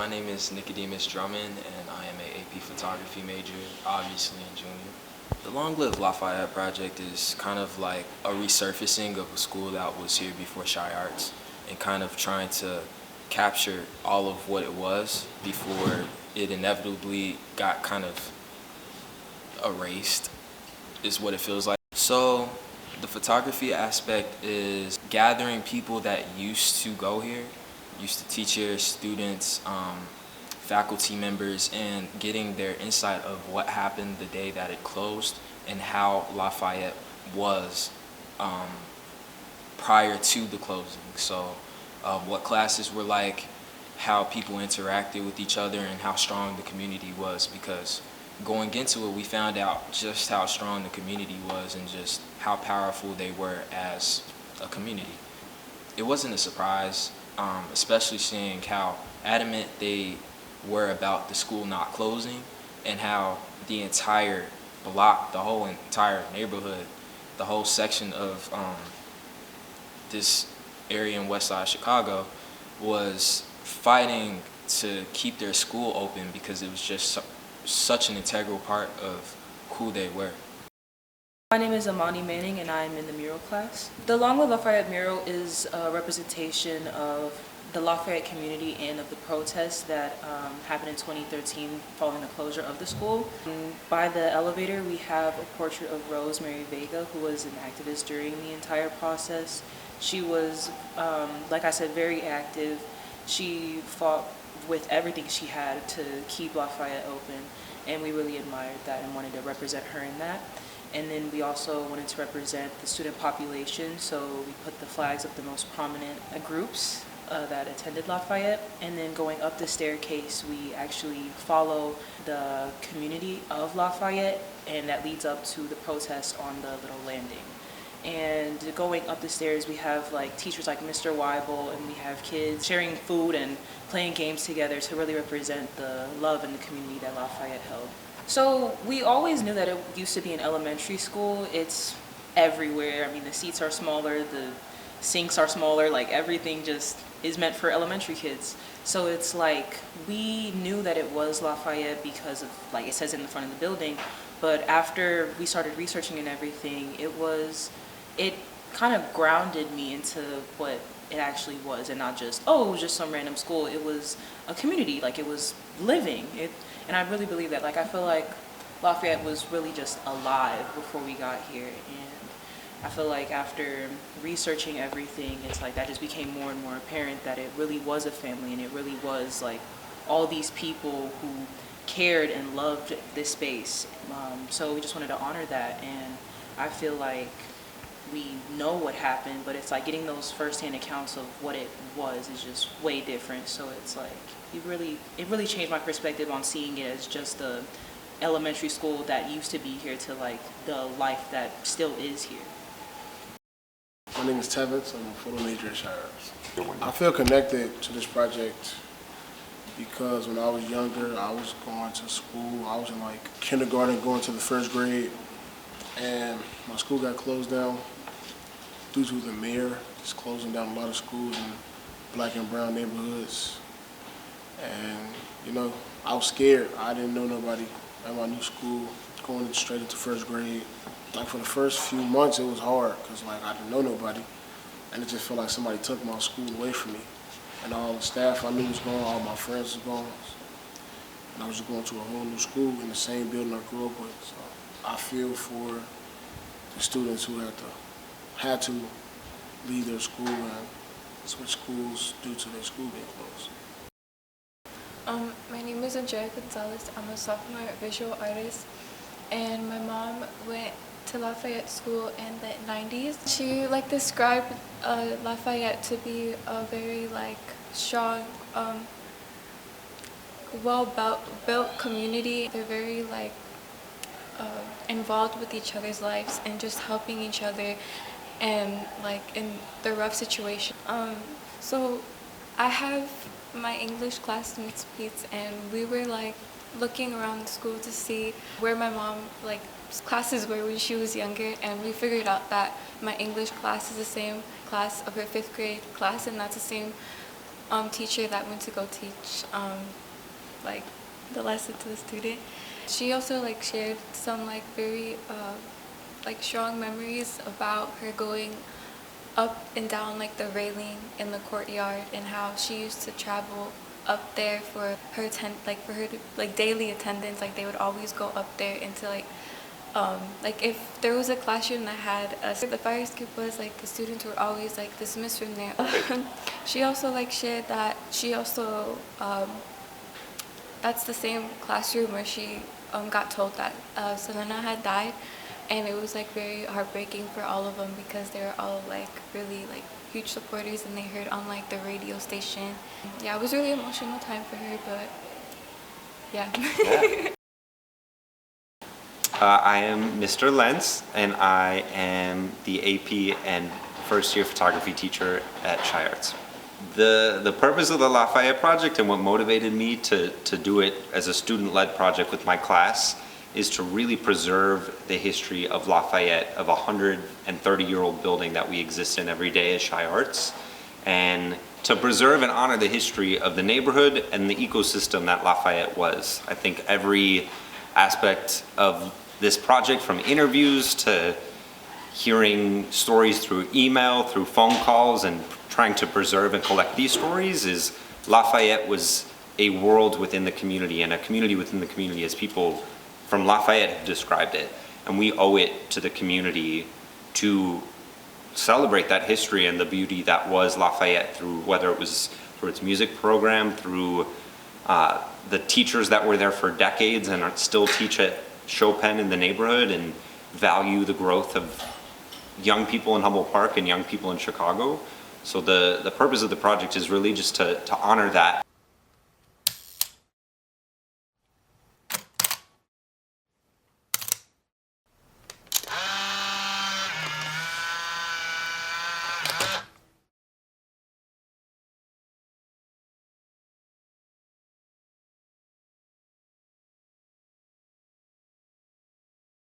My name is Drummond, and I am a AP Photography major, obviously in junior. The Long Live Lafayette project is kind of like a resurfacing of a school that was here before ChiArts, and kind of trying to capture all of what it was before it inevitably got kind of erased, is what it feels like. So the photography aspect is gathering people that used to go here, used to teach here, students, faculty members, and getting their insight of what happened the day that it closed and how Lafayette was prior to the closing. So what classes were like, how people interacted with each other, and how strong the community was, because going into it, we found out just how strong the community was and just how powerful they were as a community. It wasn't a surprise, especially seeing how adamant they were about the school not closing, and how the entire block, the whole entire neighborhood, the whole section of this area in West Side Chicago was fighting to keep their school open because it was just such an integral part of who they were. My name is Amani and I'm in the mural class. The Long Live Lafayette mural is a representation of the Lafayette community and of the protests that happened in 2013 following the closure of the school. And by the elevator, we have a portrait of Rosemary Vega, who was an activist during the entire process. She was, like I said, very active. She fought with everything she had to keep Lafayette open, and we really admired that and wanted to represent her in that. And then we also wanted to represent the student population, so we put the flags of the most prominent groups that attended Lafayette. And then going up the staircase, we actually follow the community of Lafayette, and that leads up to the protest on the little landing. And going up the stairs, we have like teachers like Mr. Weibel, and we have kids sharing food and playing games together to really represent the love and the community that Lafayette held. So we always knew that it used to be an elementary school. It's everywhere. I mean, the seats are smaller, the sinks are smaller, like everything just is meant for elementary kids. So it's like we knew that it was Lafayette because of, like it says in the front of the building, but after we started researching and everything, it kind of grounded me into what it actually was, and not just, oh, it was just some random school. It was a community, like it was living. And I really believe that. Like I feel like Lafayette was really just alive before we got here, and I feel like after researching everything, it's like that just became more and more apparent that it really was a family, and it really was like all these people who cared and loved this space. So we just wanted to honor that, and I feel like we know what happened, but it's like getting those firsthand accounts of what it was is just way different. So it's like it really changed my perspective on seeing it as just the elementary school that used to be here to like the life that still is here. My name is Tevence. I'm a photo major at ChiArts. I feel connected to this project because when I was younger, I was going to school. I was in like kindergarten, going to the first grade, and my school got closed down due to the mayor just closing down a lot of schools in black and brown neighborhoods. And, you know, I was scared. I didn't know nobody at my new school, going straight into first grade. Like for the first few months, it was hard because like I didn't know nobody, and it just felt like somebody took my school away from me. And all the staff I knew was gone, all my friends was gone. And I was just going to a whole new school in the same building I grew up with. So I feel for the students who had to leave their school and switch schools due to their school being closed. My name is Andrea Gonzales. I'm a sophomore visual artist, and my mom went to Lafayette School in the 90s. She described Lafayette to be a very strong, well-built community. They're very involved with each other's lives and just helping each other, and in the rough situation. So I have my English classmates, and we were looking around the school to see where my mom classes were when she was younger, and we figured out that my English class is the same class of her 5th grade class, and that's the same teacher that went to go teach like the lesson to the student. She also like shared some like very like strong memories about her going up and down like the railing in the courtyard, and how she used to travel up there for her daily attendance. Like they would always go up there into like if there was a classroom that had the fire escape was, like the students were always like dismissed from there. She also like shared that she also that's the same classroom where she got told that Selena had died, and it was like very heartbreaking for all of them because they were all like really like huge supporters, and they heard on like the radio station. Yeah, it was really emotional time for her, but yeah. I am Mr. Lentz, and I am the AP and first year photography teacher at ChiArts. The purpose of the Lafayette project and what motivated me to do it as a student-led project with my class is to really preserve the history of Lafayette, of a 130-year-old building that we exist in every day as ChiArts, and to preserve and honor the history of the neighborhood and the ecosystem that Lafayette was. I think every aspect of this project, from interviews to hearing stories through email, through phone calls, and trying to preserve and collect these stories, is Lafayette was a world within the community, and a community within the community as people from Lafayette have described it. And we owe it to the community to celebrate that history and the beauty that was Lafayette, through whether it was through its music program, through the teachers that were there for decades and still teach at Chopin in the neighborhood and value the growth of young people in Humboldt Park and young people in Chicago. So the purpose of the project is really just to honor that.